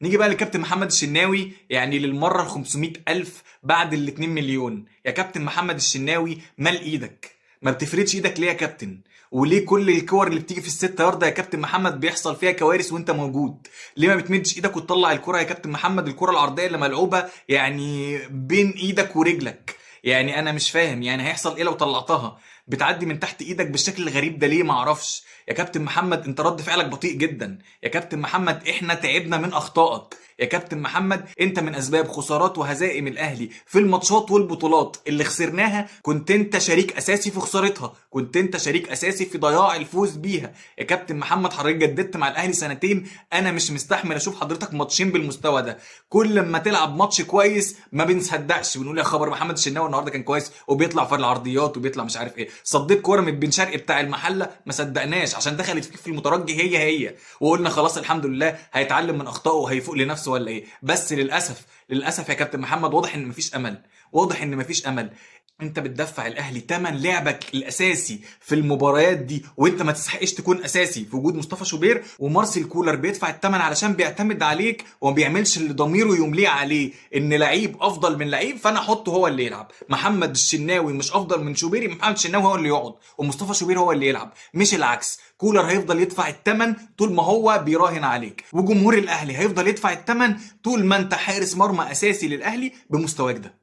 نيجي بقى لكابتن محمد الشناوي، يعني للمره ال 500 الف بعد ال 2 مليون. يا كابتن محمد الشناوي مال ايدك؟ ما بتفردش ايدك ليه يا كابتن؟ وليه كل الكور اللي بتيجي في الست ياردة يا كابتن محمد بيحصل فيها كوارث وانت موجود؟ ليه ما بتمدش ايدك وتطلع الكرة يا كابتن محمد، الكرة العرضية اللي ملعوبة يعني بين ايدك ورجلك؟ يعني انا مش فاهم يعني هيحصل ايه لو طلعتها بتعدي من تحت ايدك بالشكل الغريب ده ليه؟ معرفش. يا كابتن محمد انت رد فعلك بطيء جدا. يا كابتن محمد احنا تعبنا من اخطائك. يا كابتن محمد انت من اسباب خسارات وهزائم الاهلي في الماتشات والبطولات اللي خسرناها كنت انت شريك اساسي في خسارتها، كنت انت شريك اساسي في ضياع الفوز بيها. يا كابتن محمد حضرتك جددت مع الاهلي سنتين، انا مش مستحمل اشوف حضرتك ماتشين بالمستوى ده. كل لما تلعب ماتش كويس ما بنصدقش، بنقول يا خبر محمد الشناوي النهارده كان كويس وبيطلع في العرضيات وبيطلع مش عارف ايه. صديت كوره من بن شرقي بتاع المحله ما صدقناش عشان دخلت فيك في المترجي هي وقلنا خلاص الحمد لله هيتعلم من اخطائه وهيفوق لنفسه ولا ايه. بس للاسف يا كابتن محمد واضح ان مفيش امل، واضح ان مفيش امل. انت بتدفع الاهلي تمن لعبك الاساسي في المباريات دي وانت ما تستحقش تكون اساسي في وجود مصطفى شوبير، ومارسيل كولر بيدفع التمن علشان بيعتمد عليك وما بيعملش اللي ضميره يمليه عليه، ان لعيب افضل من لعيب فانا احطه هو اللي يلعب. محمد الشناوي مش افضل من شوبير، محمد الشناوي هو اللي يقعد ومصطفى شوبير هو اللي يلعب، مش العكس. كولر هيفضل يدفع الثمن طول ما هو بيراهن عليك، وجمهور الاهلي هيفضل يدفع الثمن طول ما انت حارس مرمى اساسي للاهلي بمستواك ده.